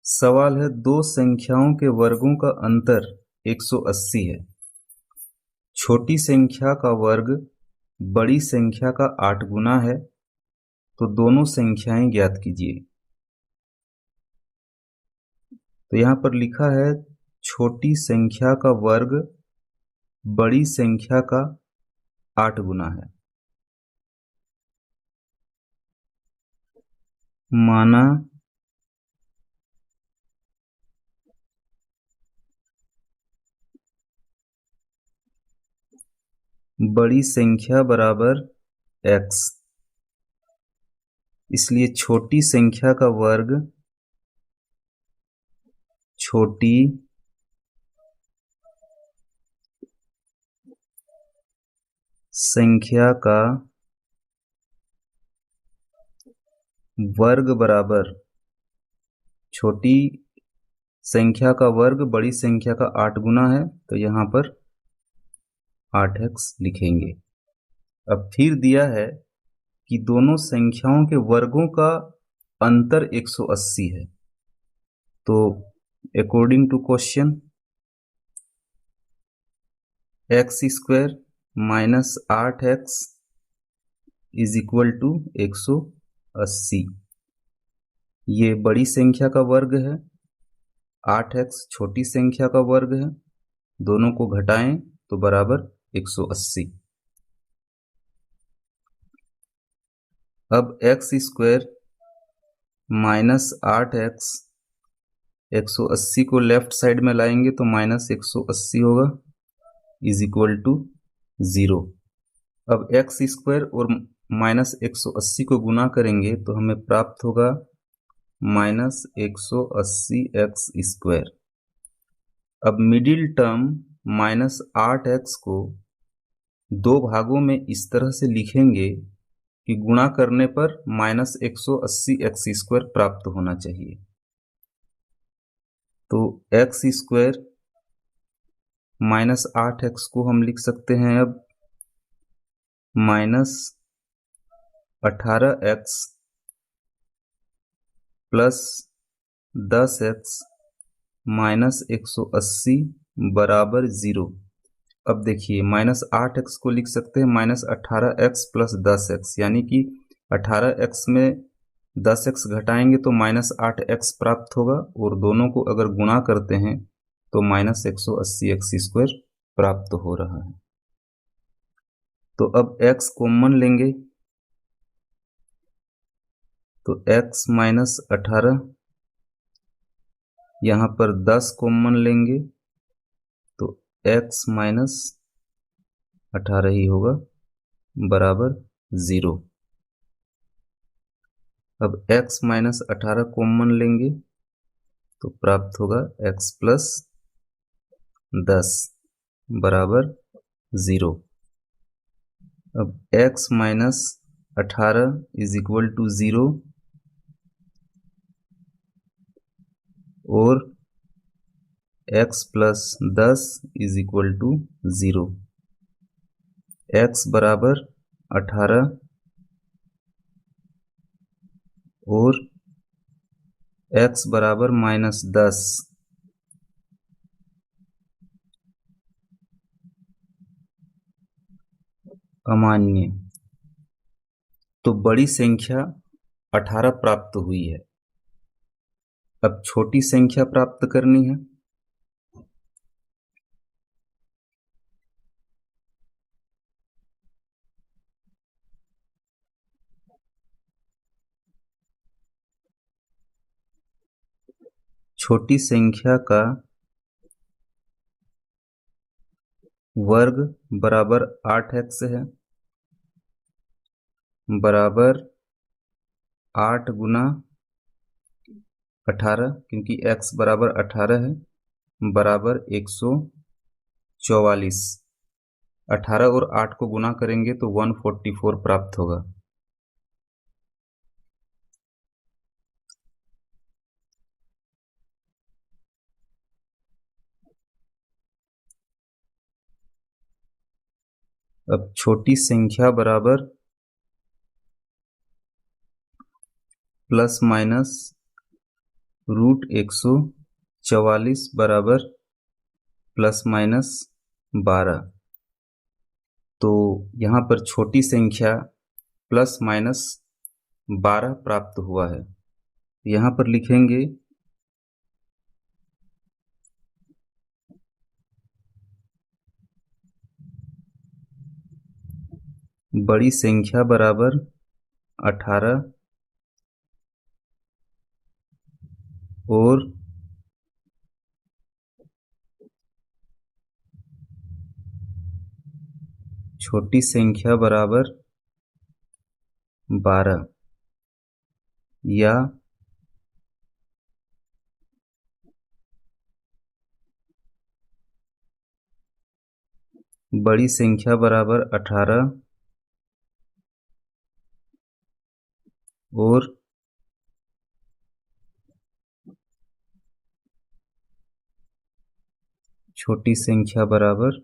सवाल है, दो संख्याओं के वर्गों का अंतर 180 है। छोटी संख्या का वर्ग बड़ी संख्या का 8 गुना है, तो दोनों संख्याएं ज्ञात कीजिए। तो यहां पर लिखा है छोटी संख्या का वर्ग बड़ी संख्या का 8 गुना है। माना बड़ी संख्या बराबर x, इसलिए छोटी संख्या का वर्ग छोटी संख्या का वर्ग बराबर छोटी संख्या का वर्ग बड़ी संख्या का 8 गुना है, तो यहां पर 8x लिखेंगे। अब फिर दिया है कि दोनों संख्याओं के वर्गों का अंतर 180 है। तो according to question x² minus 8x is equal to 180। ये बड़ी संख्या का वर्ग है, 8x छोटी संख्या का वर्ग है, दोनों को घटाएं तो बराबर 180। अब x² माइनस 8x 180 को लेफ्ट साइड में लाएंगे तो माइनस 180 होगा इज इक्वल टू 0। अब x² और माइनस 180 को गुना करेंगे तो हमें प्राप्त होगा माइनस 180x²। अब मिडिल टर्म माइनस 8x को दो भागों में इस तरह से लिखेंगे कि गुणा करने पर माइनस 180x² प्राप्त होना चाहिए। तो x² माइनस 8x को हम लिख सकते हैं अब minus 18x plus 10x minus 180 बराबर 0। अब देखिए माइनस 8x को लिख सकते हैं माइनस 18x प्लस 10x, यानी कि 18x में 10x घटाएंगे तो माइनस 8x प्राप्त होगा, और दोनों को अगर गुणा करते हैं तो माइनस 180x² प्राप्त हो रहा है। तो अब x कॉमन लेंगे तो x माइनस 18, यहां पर 10 कॉमन लेंगे तो x माइनस 18 ही होगा बराबर 0। अब x माइनस 18 कॉमन लेंगे तो प्राप्त होगा x प्लस 10 बराबर 0। अब x minus 18 is equal to 0 और x plus 10 is equal to 0। x बराबर 18 और x बराबर माइनस 10। अमान्य, तो बड़ी संख्या 18 प्राप्त हुई है। अब छोटी संख्या प्राप्त करनी है। छोटी संख्या का वर्ग बराबर 8x है, बराबर 8 गुना 18, क्योंकि x बराबर 18 है, बराबर 144। 18 और 8 को गुना करेंगे तो 144 प्राप्त होगा। अब छोटी संख्या बराबर प्लस माइनस √144 बराबर ±12। तो यहाँ पर छोटी संख्या ±12 प्राप्त हुआ है। यहाँ पर लिखेंगे बड़ी संख्या बराबर 18 और छोटी संख्या बराबर 12 या बड़ी संख्या बराबर 18 और छोटी संख्या बराबर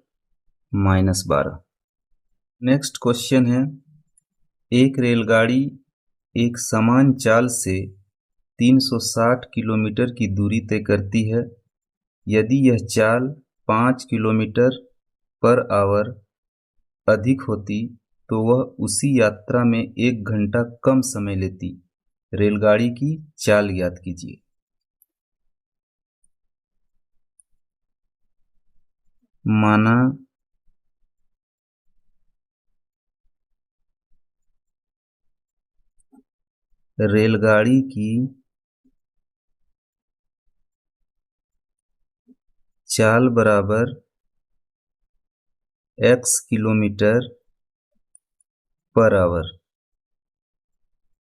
-12। नेक्स्ट क्वेश्चन है, एक रेलगाड़ी एक समान चाल से 360 किलोमीटर की दूरी तय करती है। यदि यह चाल 5 किलोमीटर पर आवर अधिक होती तो वह उसी यात्रा में 1 घंटा कम समय लेती। रेलगाड़ी की चाल याद कीजिए। माना रेलगाड़ी की चाल बराबर x किलोमीटर पर आवर।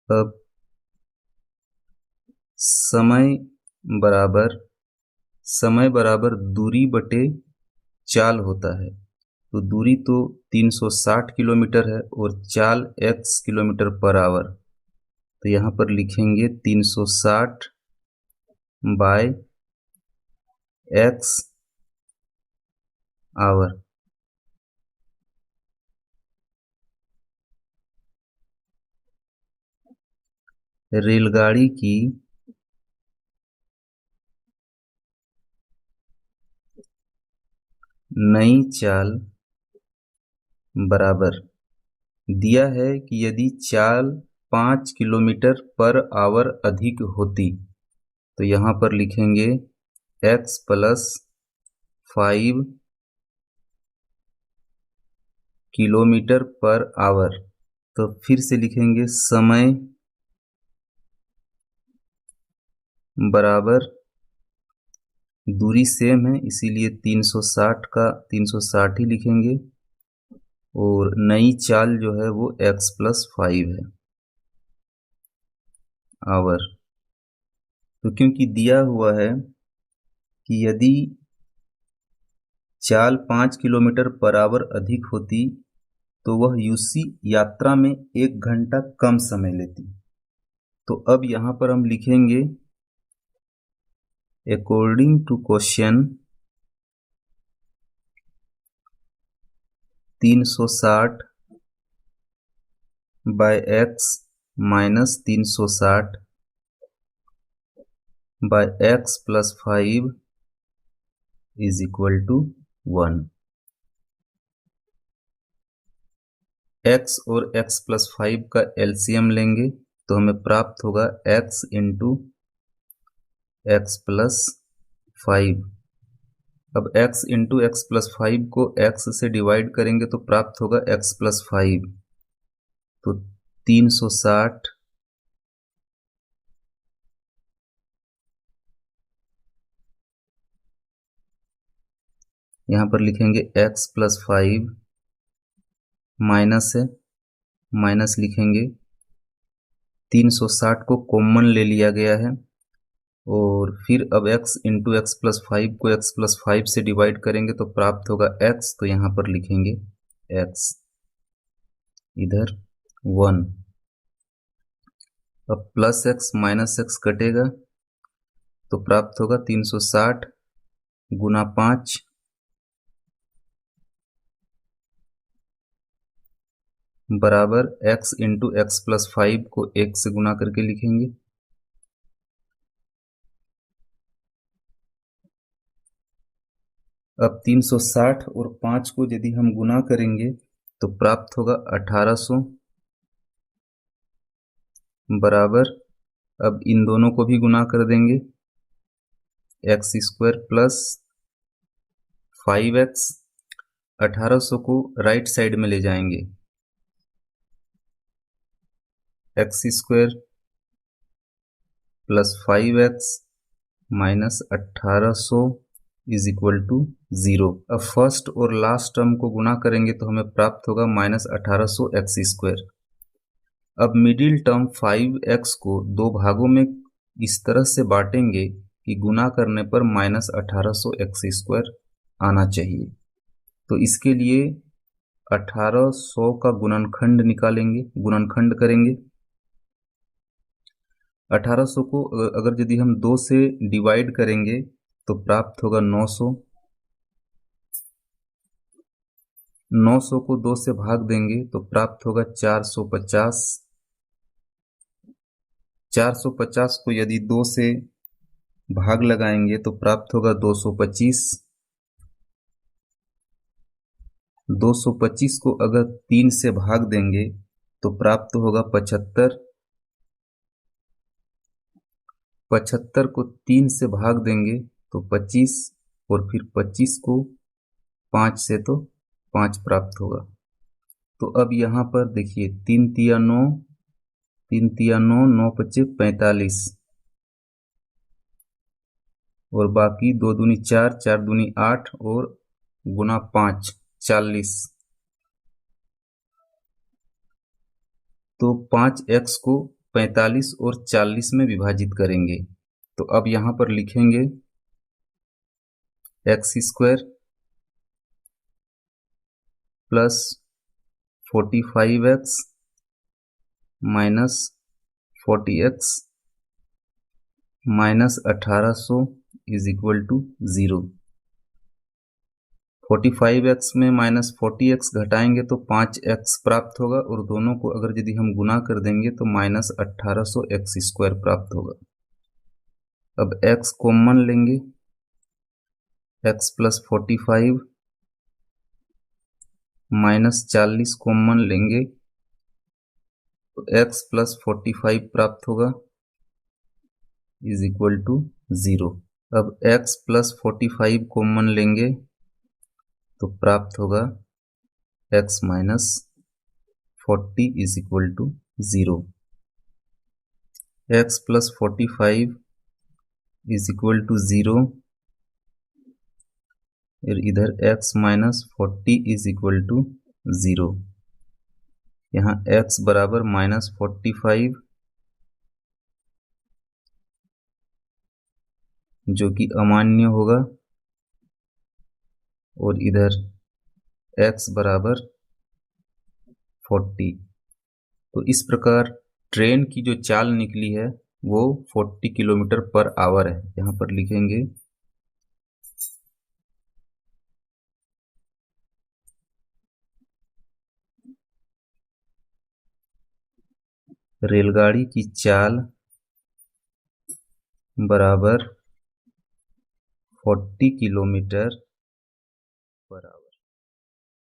अब समय बराबर दूरी बटे चाल होता है। तो दूरी तो 360 किलोमीटर है और चाल x किलोमीटर पर आवर। तो यहाँ पर लिखेंगे 360 बाय x आवर। रेलगाड़ी की नई चाल बराबर दिया है कि यदि चाल 5 किलोमीटर पर आवर अधिक होती तो यहाँ पर लिखेंगे x + 5 किलोमीटर पर आवर। तो फिर से लिखेंगे समय बराबर दूरी सेम है इसीलिए 360 का 360 ही लिखेंगे और नई चाल जो है वो x + 5 है आवर। तो क्योंकि दिया हुआ है कि यदि चाल 5 किलोमीटर पर आवर अधिक होती तो वह उसी यात्रा में 1 घंटा कम समय लेती। तो अब यहाँ पर हम लिखेंगे according to question 360 by x - 360 by x + 5 = 1। x और x + 5 का एलसीएम लेंगे तो हमें प्राप्त होगा x × x + 5। अब x × x + 5 को x से डिवाइड करेंगे तो प्राप्त होगा x + 5। तो 360 यहाँ पर लिखेंगे x + 5 माइनस है, माइनस लिखेंगे 360 को कॉमन ले लिया गया है और फिर अब x × x + 5 को x + 5 से डिवाइड करेंगे तो प्राप्त होगा x। तो यहाँ पर लिखेंगे x, इधर 1। अब +x - x कटेगा तो प्राप्त होगा 360 × 5 बराबर x × x + 5 को 1 से गुना करके लिखेंगे अब 360 और 5 को यदि हम गुना करेंगे तो प्राप्त होगा 1800 बराबर, अब इन दोनों को भी गुना कर देंगे, एक्स स्क्वायर प्लस 5x। 1800 को राइट साइड में ले जाएंगे, x square plus 5x minus 1800 is equal to 0। अब फर्स्ट और लास्ट टर्म को गुना करेंगे तो हमें प्राप्त होगा माइनस 1800 एक्स स्क्वायर। अब मिडिल टर्म 5x को दो भागों में इस तरह से बांटेंगे कि गुना करने पर माइनस 1800 एक्स स्क्वायर आना चाहिए। तो इसके लिए 1800 का गुणनखंड निकालेंगे, गुणनखंड करेंगे। 1800 को अगर यदि हम 2 से डिवाइड करेंगे तो प्राप्त होगा 900। 900 को 2 से भाग देंगे तो प्राप्त होगा 450। 450 को यदि 2 से भाग लगाएंगे तो प्राप्त होगा 225। 225 को अगर 3 से भाग देंगे तो प्राप्त होगा 75। 75 को 3 से भाग देंगे तो 25, और फिर 25 को 5 से तो 5 प्राप्त होगा। तो अब यहाँ पर देखिए 3 तिया 9, 3 तिया 9, 9 पच्चे 45, और बाकी 2 दूनी 4, 4 दूनी 8 और गुना 5 40। तो 5x को 45 और 40 में विभाजित करेंगे। तो अब यहाँ पर लिखेंगे x square plus 45x minus 40x minus 1800 is equal to 0। 45x में माइनस 40x घटाएंगे तो 5x प्राप्त होगा, और दोनों को अगर यदि हम गुना कर देंगे तो माइनस 1800 एक्स स्क्वायर प्राप्त होगा। अब x कॉमन लेंगे, x प्लस 45 माइनस 40 कॉमन लेंगे तो x प्लस 45 प्राप्त होगा इज इक्वल टू 0। अब x प्लस 45 कॉमन लेंगे तो प्राप्त होगा x minus 40 is equal to 0। x plus 45 is equal to 0, और इधर x minus 40 is equal to 0। यहाँ x बराबर माइनस 45 जो कि अमान्य होगा, और इधर x बराबर 40। तो इस प्रकार ट्रेन की जो चाल निकली है वो 40 किलोमीटर पर आवर है। यहाँ पर लिखेंगे रेलगाड़ी की चाल बराबर 40 किलोमीटर